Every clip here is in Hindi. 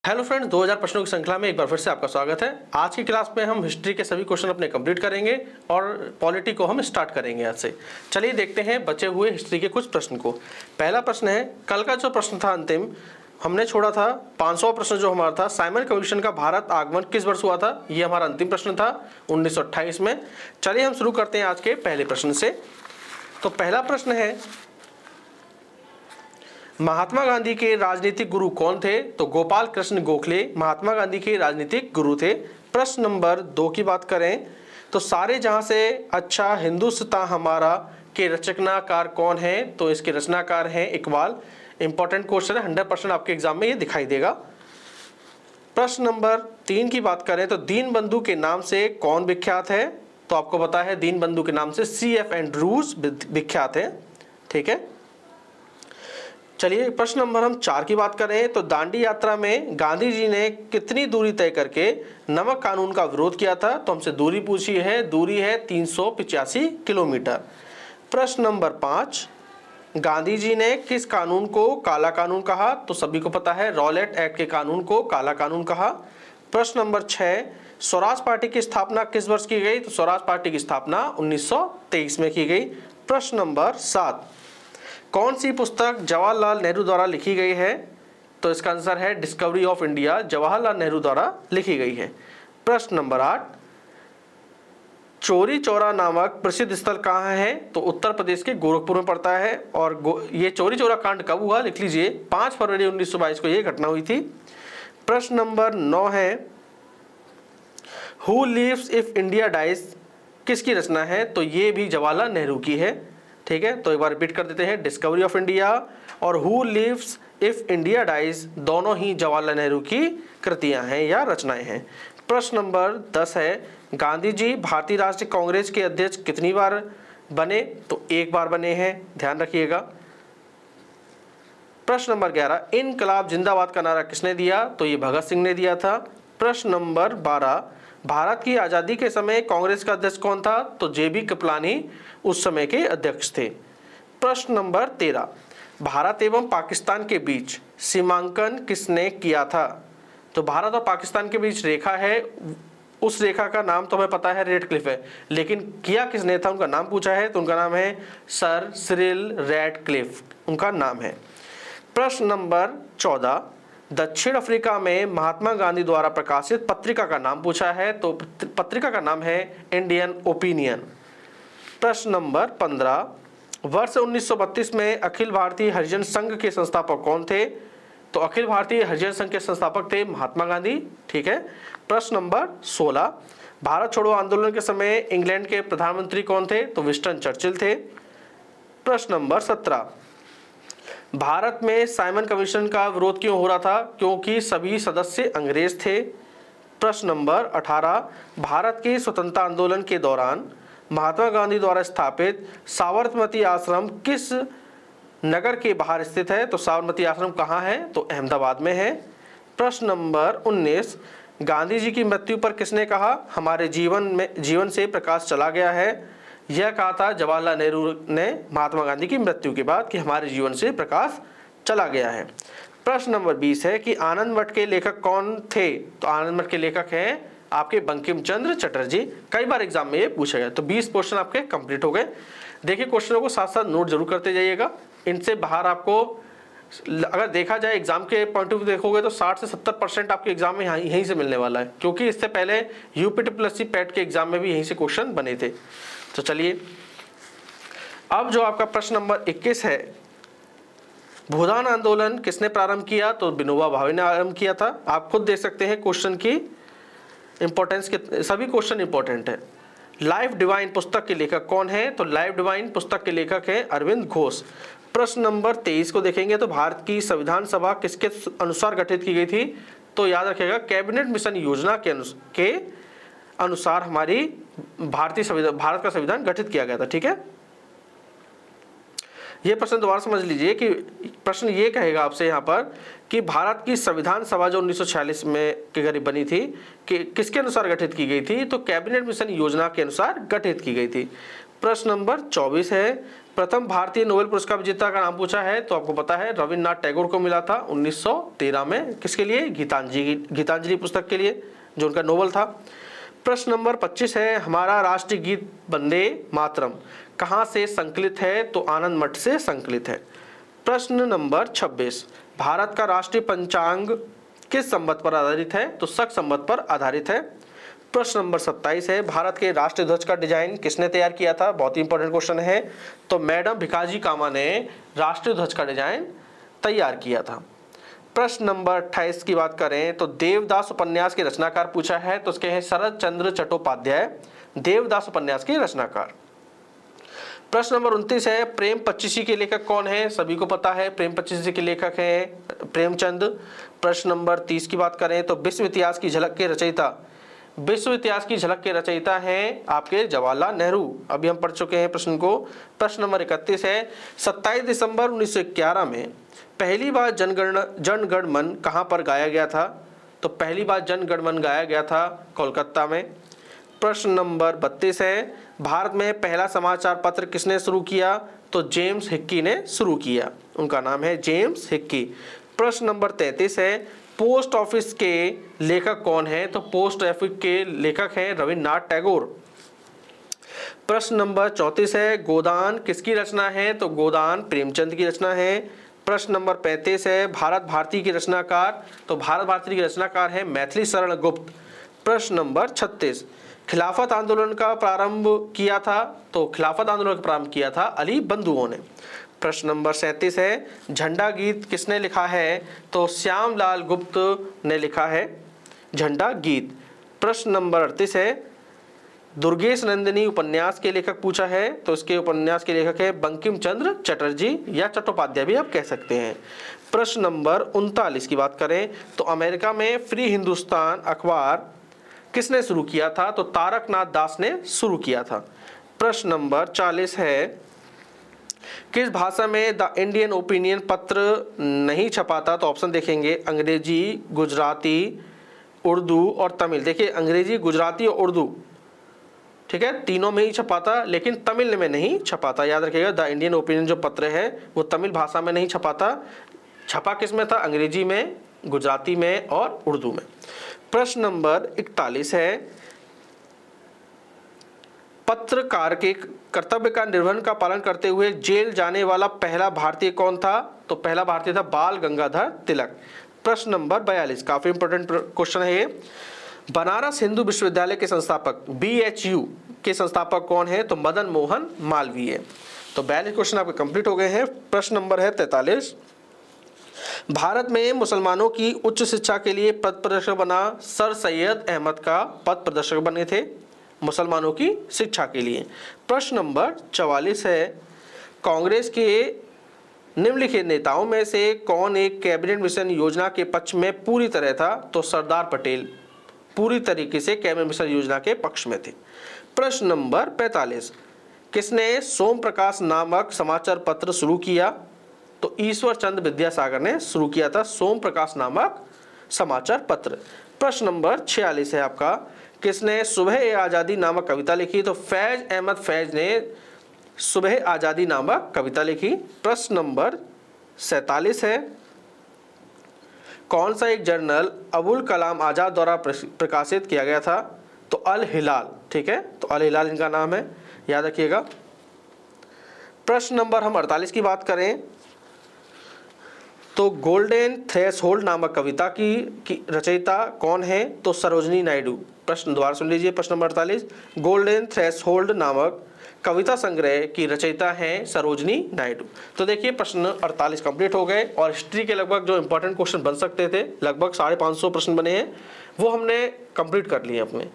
हेलो फ्रेंड्स, 2000 प्रश्नों की श्रृंखला में एक बार फिर से आपका स्वागत है। आज की क्लास में हम हिस्ट्री के सभी क्वेश्चन अपने कंप्लीट करेंगे और पॉलिटी को हम स्टार्ट करेंगे आज से। चलिए देखते हैं बचे हुए हिस्ट्री के कुछ प्रश्न को। पहला प्रश्न है, कल का जो प्रश्न था अंतिम हमने छोड़ा था 500वां प्रश्न जो हमारा था, साइमन कमीशन का भारत आगमन किस वर्ष हुआ था। ये हमारा अंतिम प्रश्न था 1928 में। चलिए हम शुरू करते हैं आज के पहले प्रश्न से। तो पहला प्रश्न है, महात्मा गांधी के राजनीतिक गुरु कौन थे। तो गोपाल कृष्ण गोखले महात्मा गांधी के राजनीतिक गुरु थे। प्रश्न नंबर 2 की बात करें तो सारे जहां से अच्छा हिंदुस्तान हमारा के रचनाकार कौन है। तो इसके रचनाकार हैं इकबाल। इंपॉर्टेंट क्वेश्चन है, 100% आपके एग्जाम में ये दिखाई देगा। प्रश्न नंबर 3 की बात करें तो दीनबंधु के नाम से कौन विख्यात है। तो आपको पता है दीनबंधु के नाम से C.F. एंड्रूज विख्यात है। ठीक है, चलिए प्रश्न नंबर हम 4 की बात करें तो दांडी यात्रा में गांधी जी ने कितनी दूरी तय करके नमक कानून का विरोध किया था। तो हमसे दूरी पूछी है, दूरी है 385 किलोमीटर। प्रश्न नंबर 5, गांधी जी ने किस कानून को काला कानून कहा। तो सभी को पता है रॉलेट एक्ट के कानून को काला कानून कहा। प्रश्न नंबर 6, स्वराज पार्टी की स्थापना किस वर्ष की गई। तो स्वराज पार्टी की स्थापना 1923 में की गई। प्रश्न नंबर 7, कौन सी पुस्तक जवाहरलाल नेहरू द्वारा लिखी गई है। तो इसका आंसर है discovery of India, Jawaharlal Nehru द्वारा लिखी गई है। प्रश्न नंबर 8, चौरी चौरा नामक प्रसिद्ध स्थल कहाँ है। तो उत्तर प्रदेश के गोरखपुर में पड़ता है। और ये चौरी चौरा कांड कब हुआ लिख लीजिए, 5 फरवरी 1922 को ये घटना हुई थी। प्रश्न नंबर 9 है, who lives if India dies किसकी रचना है। तो ये भी जवाहरलाल नेहरू की है। ठीक है, तो एक बार रिपीट कर देते हैं, डिस्कवरी ऑफ इंडिया और who lives if India dies दोनों ही जवाहरलाल नेहरू की कृतियां हैं या रचनाएं हैं। प्रश्न नंबर 10 है, गांधी जी भारतीय राष्ट्रीय कांग्रेस के अध्यक्ष कितनी बार बने। तो एक बार बने हैं, ध्यान रखिएगा। प्रश्न नंबर 11, इनकलाब जिंदाबाद का नारा किसने दिया। तो ये भगत सिंह ने दिया था। प्रश्न नंबर 12, भारत की आज़ादी के समय कांग्रेस का अध्यक्ष कौन था। तो JB कृपलानी उस समय के अध्यक्ष थे। प्रश्न नंबर 13, भारत एवं पाकिस्तान के बीच सीमांकन किसने किया था। तो भारत और पाकिस्तान के बीच रेखा है, उस रेखा का नाम तो हमें पता है रेड क्लिफ है, लेकिन किया किसने था उनका नाम पूछा है। तो उनका नाम है सर सिरिल रेड क्लिफ, उनका नाम है। प्रश्न नंबर 14, दक्षिण अफ्रीका में महात्मा गांधी द्वारा प्रकाशित पत्रिका का नाम पूछा है। तो पत्रिका का नाम है इंडियन ओपिनियन। प्रश्न नंबर 15, वर्ष 1932 में अखिल भारतीय हरिजन संघ के संस्थापक कौन थे। तो अखिल भारतीय हरिजन संघ के संस्थापक थे महात्मा गांधी। ठीक है। प्रश्न नंबर 16, भारत छोड़ो आंदोलन के समय इंग्लैंड के प्रधानमंत्री कौन थे। तो विंस्टन चर्चिल थे। प्रश्न नंबर 17, भारत में साइमन कमीशन का विरोध क्यों हो रहा था। क्योंकि सभी सदस्य अंग्रेज थे। प्रश्न नंबर 18, भारत के स्वतंत्रता आंदोलन के दौरान महात्मा गांधी द्वारा स्थापित साबरमती आश्रम किस नगर के बाहर स्थित है। तो साबरमती आश्रम कहाँ है। तो अहमदाबाद में है। प्रश्न नंबर 19, गांधी जी की मृत्यु पर किसने कहा, हमारे जीवन से प्रकाश चला गया है। यह कहा था जवाहरलाल नेहरू ने महात्मा गांधी की मृत्यु के बाद कि हमारे जीवन से प्रकाश चला गया है। प्रश्न नंबर 20 है कि आनंद मठ के लेखक कौन थे। तो आनंद मठ के लेखक हैं आपके बंकिम चंद्र चटर्जी। कई बार एग्जाम में ये पूछा गया। तो 20 क्वेश्चन आपके कंप्लीट हो गए। देखिए क्वेश्चनों को साथ साथ नोट जरूर करते जाइएगा। इनसे बाहर आपको अगर देखा जाए एग्जाम के पॉइंट ऑफ व्यू देखोगे तो 60 से 70% आपके एग्जाम में यहीं से मिलने वाला है, क्योंकि इससे पहले UPSC पैट के एग्जाम में भी यहीं से क्वेश्चन बने थे। तो चलिए अब जो आपका प्रश्न नंबर 21 है, भूदान आंदोलन किसने प्रारंभ किया। तो विनोबा भावे ने आरंभ किया था। आप खुद देख सकते हैं क्वेश्चन की इंपॉर्टेंस के, सभी क्वेश्चन इंपॉर्टेंट है। लाइफ डिवाइन पुस्तक के लेखक कौन है। तो लाइफ डिवाइन पुस्तक के लेखक हैं अरविंद घोष। प्रश्न नंबर 23 को देखेंगे तो भारत की संविधान सभा किसके अनुसार गठित की गई थी। तो याद रखिएगा कैबिनेट मिशन योजना के अनुसार हमारी भारत का संविधान गठित किया गया था। ठीक है, ये प्रश्न दोबारा समझ लीजिए कि प्रश्न ये कहेगा आपसे यहाँ पर कि भारत की संविधान सभा जो 1946 में के करीब बनी थी कि किसके अनुसार गठित की गई थी। तो कैबिनेट मिशन योजना के अनुसार गठित की गई थी। प्रश्न नंबर 24 है, प्रथम भारतीय नोबेल पुरस्कार विजेता का नाम पूछा है तो आपको पता है रविन्द्रनाथ टैगोर को मिला था 1913 में। किसके लिए? गीतांजलि पुस्तक के लिए, जो उनका नोबेल था। प्रश्न नंबर 25 है, हमारा राष्ट्रीय गीत वंदे मातरम कहाँ से संकलित है? तो आनंद मठ से संकलित है। प्रश्न नंबर 26, भारत का राष्ट्रीय पंचांग किस संवत पर आधारित है? तो शक संवत पर आधारित है। प्रश्न नंबर 27 है, भारत के राष्ट्रीय ध्वज का डिजाइन किसने तैयार किया था? बहुत ही इंपॉर्टेंट क्वेश्चन है। तो मैडम भिकाजी कामा ने राष्ट्रीय ध्वज का डिजाइन तैयार किया था। प्रश्न नंबर 28 की बात करें तो देवदास उपन्यास के रचनाकार पूछा है तो उसके हैं शरद चंद्र चट्टोपाध्याय, देवदास उपन्यास के रचनाकार। प्रश्न नंबर 29 है, प्रेम पच्चीसी के लेखक कौन है? सभी को पता है प्रेम पच्चीसी के लेखक हैं प्रेमचंद। प्रश्न नंबर 30 की बात करें तो विश्व इतिहास की झलक के रचयिता, विश्व इतिहास की झलक के रचयिता हैं आपके जवाहरलाल नेहरू। अभी हम पढ़ चुके हैं प्रश्न को। प्रश्न नंबर 31 है, 27 दिसंबर 1911 में पहली बार जनगण मन कहाँ पर गाया गया था? तो पहली बार जनगण मन गाया गया था कोलकाता में। प्रश्न नंबर 32 है, भारत में पहला समाचार पत्र किसने शुरू किया? तो जेम्स हिक्की ने शुरू किया, उनका नाम है जेम्स हिक्की। प्रश्न नंबर 33 है, पोस्ट ऑफिस के लेखक कौन है? तो पोस्ट ऑफिस के लेखक हैं रविन्द्रनाथ टैगोर। प्रश्न नंबर 34 है, गोदान किसकी रचना है? तो गोदान प्रेमचंद की रचना है। प्रश्न नंबर 35 है, भारत भारती की रचनाकार, तो भारत भारती की रचनाकार है मैथिली शरण गुप्त। प्रश्न नंबर 36, खिलाफत आंदोलन का प्रारंभ किया था? तो खिलाफत आंदोलन का प्रारंभ किया था अली बंधुओं ने। प्रश्न नंबर 37 है, झंडा गीत किसने लिखा है? तो श्यामलाल गुप्त ने लिखा है झंडा गीत। प्रश्न नंबर 38 है, दुर्गेश नंदिनी उपन्यास के लेखक पूछा है तो इसके उपन्यास के लेखक है बंकिम चंद्र चटर्जी या चट्टोपाध्याय भी आप कह सकते हैं। प्रश्न नंबर 39 की बात करें तो अमेरिका में फ्री हिंदुस्तान अखबार किसने शुरू किया था? तो तारकनाथ दास ने शुरू किया था। प्रश्न नंबर 40 है, किस भाषा में द इंडियन ओपिनियन पत्र नहीं छपा था? तो ऑप्शन देखेंगे अंग्रेजी, गुजराती, उर्दू और तमिल। देखिए अंग्रेजी, गुजराती और उर्दू, ठीक है, तीनों में ही छपा था लेकिन तमिल में नहीं छपा था। याद रखिएगा द इंडियन ओपिनियन जो पत्र है वो तमिल भाषा में नहीं छपा था। छपा किस में था? अंग्रेजी में, गुजराती में और उर्दू में। प्रश्न नंबर 41 है, पत्रकार के कर्तव्य का निर्वहन का पालन करते हुए जेल जाने वाला पहला भारतीय कौन था? तो पहला भारतीय था बाल गंगाधर तिलक। प्रश्न नंबर 42, काफी इंपोर्टेंट क्वेश्चन है ये, बनारस हिंदू विश्वविद्यालय के संस्थापक BHU के संस्थापक कौन है? तो मदन मोहन मालवीय। तो 42 क्वेश्चन आपके कंप्लीट हो गए हैं। प्रश्न नंबर है 43, भारत में मुसलमानों की उच्च शिक्षा के लिए पथ प्रदर्शक बना सर सैयद अहमद का पथ प्रदर्शक बने थे मुसलमानों की शिक्षा के लिए। प्रश्न नंबर 44 है, कांग्रेस के निम्नलिखित नेताओं में से कौन एक कैबिनेट मिशन योजना के पक्ष में पूरी तरह था? तो सरदार पटेल पूरी तरीके से कैबिनेट मिशन योजना के पक्ष में थे। प्रश्न नंबर 45, किसने सोम प्रकाश नामक समाचार पत्र शुरू किया? तो ईश्वर चंद्र विद्यासागर ने शुरू किया था सोम प्रकाश नामक समाचार पत्र। प्रश्न नंबर 46 है आपका, किसने सुबह ए आज़ादी नामक कविता लिखी? तो फैज अहमद फैज ने सुबह आज़ादी नामक कविता लिखी। प्रश्न नंबर 47 है, कौन सा एक जर्नल अबुल कलाम आज़ाद द्वारा प्रकाशित किया गया था? तो अल हिलाल, ठीक है, तो अल हिलाल इनका नाम है, याद रखिएगा। प्रश्न नंबर हम 48 की बात करें तो गोल्डन थ्रेशोल्ड नामक कविता की रचयिता कौन है? तो सरोजनी नायडू। प्रश्न दोबारा सुन लीजिए, प्रश्न नंबर 48, गोल्डन थ्रेशोल्ड नामक कविता संग्रह की रचयिता हैं सरोजनी नायडू। तो देखिए प्रश्न 48 कंप्लीट हो गए और हिस्ट्री के लगभग जो इंपॉर्टेंट क्वेश्चन बन सकते थे, लगभग 550 प्रश्न बने हैं, वो हमने कंप्लीट कर लिए अपने।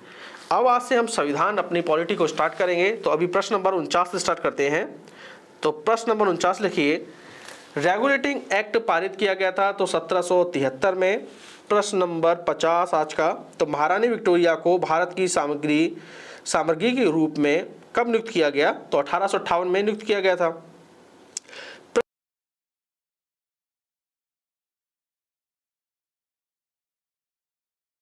अब आज से हम संविधान अपनी पॉलिटी को स्टार्ट करेंगे। तो अभी प्रश्न नंबर 49 से स्टार्ट करते हैं। तो प्रश्न नंबर 49 लिखिए, रेगुलेटिंग एक्ट पारित किया गया था तो 1773 में। प्रश्न नंबर 50 आज का, तो महारानी विक्टोरिया को भारत की सामग्री के रूप में कब नियुक्त किया गया? तो 1858 में नियुक्त किया गया था।